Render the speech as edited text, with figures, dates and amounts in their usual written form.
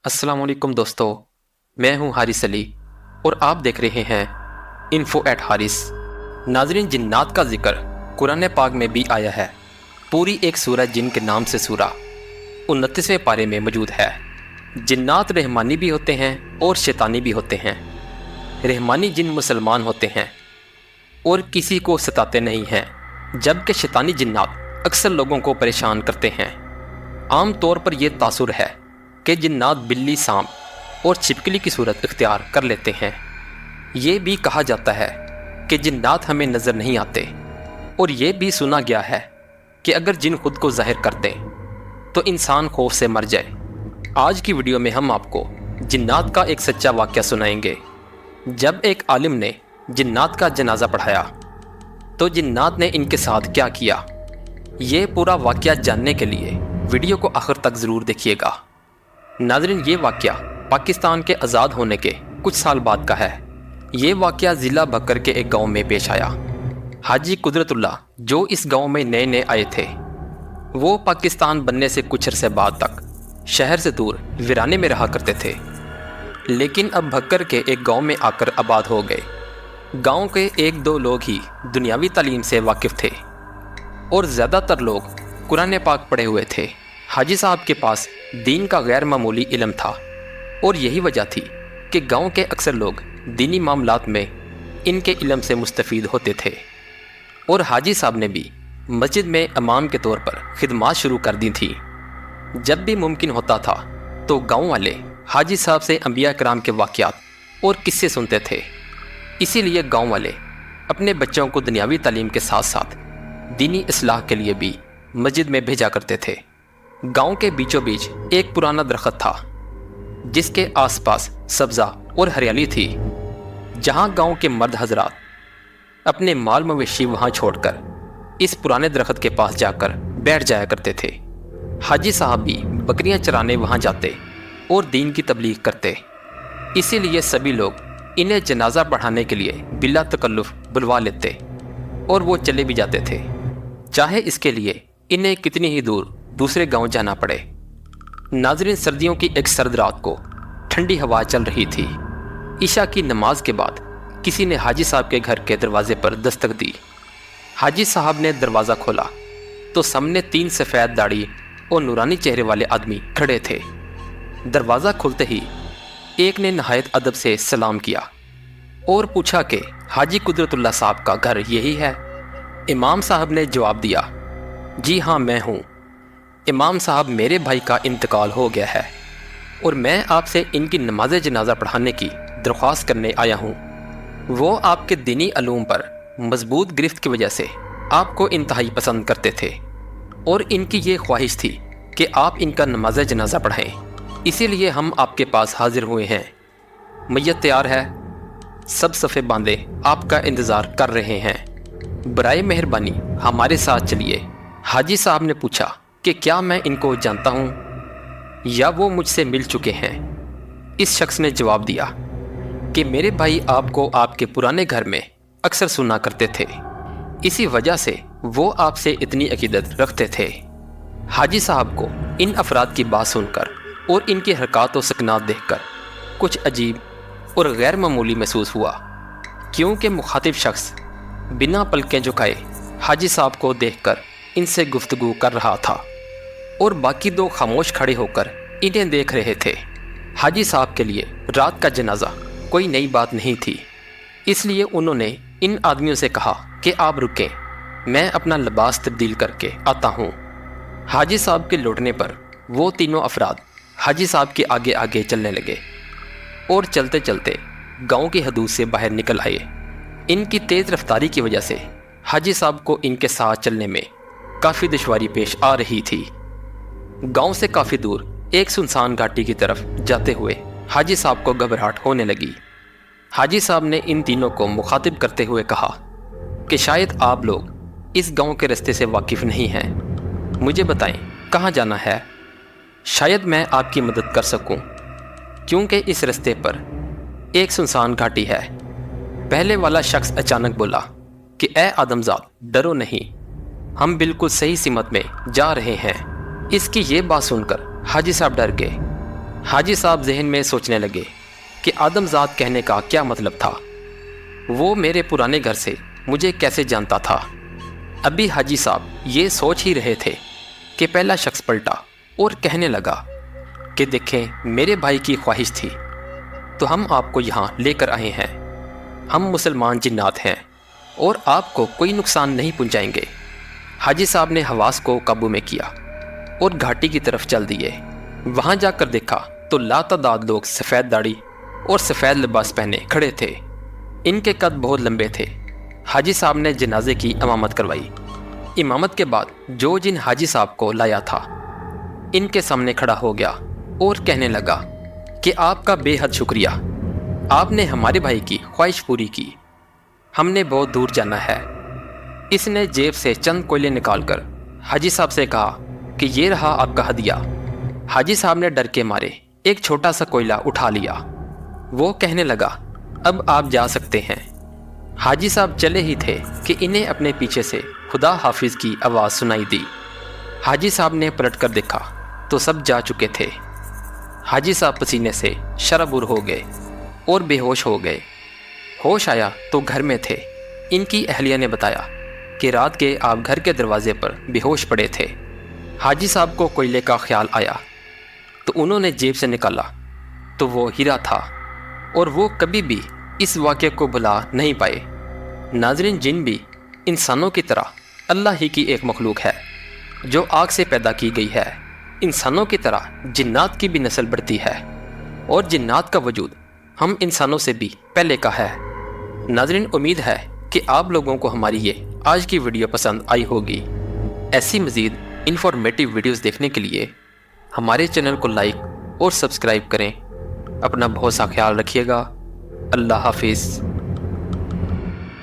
अस्सलाम वालेकुम दोस्तों, मैं हूं हारिस अली और आप देख रहे हैं इन्फो एट हारिस। नाजरीन, जिन्नात का जिक्र कुरान पाक में भी आया है। पूरी एक सूरह जिन के नाम से सूरह 29वें पारे में मौजूद है। जिन्नात रहमानी भी होते हैं और शैतानी भी होते हैं। रहमानी जिन मुसलमान होते हैं और किसी को सताते नहीं हैं, जबकि शैतानी जिन्नात अक्सर लोगों को परेशान करते हैं। आम तौर पर यह तासुर है कि जिन्नात बिल्ली, सांप और छिपकली की सूरत इख्तियार कर लेते हैं। ये भी कहा जाता है कि जिन्नात हमें नज़र नहीं आते, और ये भी सुना गया है कि अगर जिन खुद को ज़ाहिर कर दें तो इंसान खौफ से मर जाए। आज की वीडियो में हम आपको जिन्नात का एक सच्चा वाक़या सुनाएंगे। जब एक आलिम ने जिन्नात का जनाजा पढ़ाया तो जिन्नात ने इनके साथ क्या किया, ये पूरा वाक़या जानने के लिए वीडियो को आखिर तक ज़रूर देखिएगा। नाज़रीन, ये वाक़या पाकिस्तान के आज़ाद होने के कुछ साल बाद का है। ये वाक़या ज़िला बकर के एक गांव में पेश आया। हाजी कुदरतुल्लाह जो इस गांव में नए नए आए थे, वो पाकिस्तान बनने से कुछ अरसे बाद तक शहर से दूर वीराने में रहा करते थे, लेकिन अब भक्कर के एक गांव में आकर आबाद हो गए। गांव के एक दो लोग ही दुनियावी तालीम से वाकिफ़ थे और ज़्यादातर लोग कुरान पाक पढ़े हुए थे। हाजी साहब के पास दीन का गैर मामूली इल्म था, और यही वजह थी कि गांव के अक्सर लोग दीनी मामलात में इनके इल्म से मुस्तफ़ीद होते थे। और हाजी साहब ने भी मस्जिद में इमाम के तौर पर खिदमत शुरू कर दी थी। जब भी मुमकिन होता था तो गांव वाले हाजी साहब से अंबिया कराम के वाक़यात और किस्से सुनते थे। इसीलिए गांव वाले अपने बच्चों को दुनियावी तालीम के साथ साथ दीनी इस्लाह के लिए भी मस्जिद में भेजा करते थे। गांव के बीचों बीच एक पुराना दरख्त था जिसके आसपास सब्ज़ा और हरियाली थी, जहां गांव के मर्द हजरात अपने माल मवेशी वहां छोड़कर इस पुराने दरख्त के पास जाकर बैठ जाया करते थे। हाजी साहब भी बकरियां चराने वहां जाते और दीन की तबलीग करते। इसीलिए सभी लोग इन्हें जनाजा पढ़ाने के लिए बिला तकल्लुफ़ बुलवा लेते और वो चले भी जाते थे, चाहे इसके लिए इन्हें कितनी ही दूर दूसरे गांव जाना पड़े। नाज़रीन, सर्दियों की एक सर्द रात को ठंडी हवा चल रही थी। ईशा की नमाज के बाद किसी ने हाजी साहब के घर के दरवाजे पर दस्तक दी। हाजी साहब ने दरवाज़ा खोला तो सामने 3 सफ़ेद दाढ़ी और नूरानी चेहरे वाले आदमी खड़े थे। दरवाज़ा खुलते ही एक ने नहायत अदब से सलाम किया और पूछा कि हाजी कुदरतुल्लाह साहब का घर यही है। इमाम साहब ने जवाब दिया, जी हाँ, मैं हूँ। इमाम साहब, मेरे भाई का इंतकाल हो गया है और मैं आपसे इनकी नमाज जनाजा पढ़ाने की दरख्वास्त करने आया हूँ। वो आपके दीनी अलूम पर मजबूत गिरफ्त की वजह से आपको इंतहाई पसंद करते थे और इनकी ये ख्वाहिश थी कि आप इनका नमाज जनाजा पढ़ें। इसीलिए हम आपके पास हाजिर हुए हैं। मैयत तैयार है, सब सफ़े बांधे आपका इंतज़ार कर रहे हैं। बराए मेहरबानी हमारे साथ चलिए। हाजी साहब ने पूछा कि क्या मैं इनको जानता हूँ या वो मुझसे मिल चुके हैं। इस शख्स ने जवाब दिया कि मेरे भाई आपको आपके पुराने घर में अक्सर सुना करते थे, इसी वजह से वो आपसे इतनी अकीदत रखते थे। हाजी साहब को इन अफराद की बात सुनकर और इनकी हरकत और सकनात देखकर कुछ अजीब और गैर मामूली महसूस हुआ, क्योंकि मुखातिब शख्स बिना पलकें झुकाए हाजी साहब को देखकर इनसे गुफ्तगू कर रहा था और बाकी दो खामोश खड़े होकर इन्हें देख रहे थे। हाजी साहब के लिए रात का जनाजा कोई नई बात नहीं थी, इसलिए उन्होंने इन आदमियों से कहा कि आप रुकें, मैं अपना लिबास तब्दील करके आता हूँ। हाजी साहब के लौटने पर वो तीनों अफराद हाजी साहब के आगे आगे चलने लगे और चलते चलते गांव की हदूद से बाहर निकल आए। इनकी तेज़ रफ्तारी की वजह से हाजी साहब को इनके साथ चलने में काफ़ी दुश्वारी पेश आ रही थी। गांव से काफ़ी दूर एक सुनसान घाटी की तरफ जाते हुए हाजी साहब को घबराहट होने लगी। हाजी साहब ने इन तीनों को मुखातिब करते हुए कहा कि शायद आप लोग इस गांव के रास्ते से वाकिफ़ नहीं हैं, मुझे बताएं कहाँ जाना है, शायद मैं आपकी मदद कर सकूं, क्योंकि इस रास्ते पर एक सुनसान घाटी है। पहले वाला शख्स अचानक बोला कि ए आदमजाद, डरो नहीं, हम बिल्कुल सही सिमत में जा रहे हैं। इसकी ये बात सुनकर हाजी साहब डर गए حاجی صاحب ذہن میں سوچنے لگے کہ آدم ذات کہنے کا کیا مطلب تھا۔ وہ میرے پرانے گھر سے مجھے کیسے جانتا تھا؟ ابھی حاجی صاحب یہ سوچ ہی رہے تھے کہ پہلا شخص پلٹا اور کہنے لگا کہ دیکھیں، میرے بھائی کی خواہش تھی تو ہم آپ کو یہاں لے کر آئے ہیں۔ ہم مسلمان جنات ہیں اور آپ کو کوئی نقصان نہیں پہنچائیں گے۔ حاجی صاحب نے حواس کو قابو میں کیا اور گھاٹی کی طرف چل دیے۔ وہاں جا کر دیکھا تو لاتعداد لوگ سفید داڑھی اور سفید لباس پہنے کھڑے تھے۔ ان کے قد بہت لمبے تھے۔ حاجی صاحب نے جنازے کی امامت کروائی۔ امامت کے بعد جو جن حاجی صاحب کو لایا تھا ان کے سامنے کھڑا ہو گیا اور کہنے لگا کہ آپ کا بے حد شکریہ، آپ نے ہمارے بھائی کی خواہش پوری کی۔ ہم نے بہت دور جانا ہے۔ اس نے جیب سے چند کوئلے نکال کر حاجی صاحب سے کہا کہ یہ رہا آپ کا ہدیہ۔ حاجی صاحب نے ڈر کے مارے ایک چھوٹا سا کوئلہ اٹھا لیا۔ وہ کہنے لگا اب آپ جا سکتے ہیں۔ حاجی صاحب چلے ہی تھے کہ انہیں اپنے پیچھے سے خدا حافظ کی آواز سنائی دی۔ حاجی صاحب نے پلٹ کر دیکھا تو سب جا چکے تھے۔ حاجی صاحب پسینے سے شرابور ہو گئے اور بے ہوش ہو گئے۔ ہوش آیا تو گھر میں تھے۔ ان کی اہلیہ نے بتایا کہ رات کے آپ گھر کے دروازے پر بے ہوش پڑے تھے۔ حاجی صاحب کو کوئلے کا خیال آیا تو انہوں نے جیب سے نکالا تو وہ ہیرا تھا، اور وہ کبھی بھی اس واقعے کو بھلا نہیں پائے۔ ناظرین، جن بھی انسانوں کی طرح اللہ ہی کی ایک مخلوق ہے جو آگ سے پیدا کی گئی ہے۔ انسانوں کی طرح جنات کی بھی نسل بڑھتی ہے، اور جنات کا وجود ہم انسانوں سے بھی پہلے کا ہے۔ ناظرین، امید ہے کہ آپ لوگوں کو ہماری یہ آج کی ویڈیو پسند آئی ہوگی۔ ایسی مزید انفارمیٹیو ویڈیوز دیکھنے کے لیے ہمارے چینل کو لائک اور سبسکرائب کریں۔ اپنا بہت سا خیال رکھیے گا۔ اللہ حافظ۔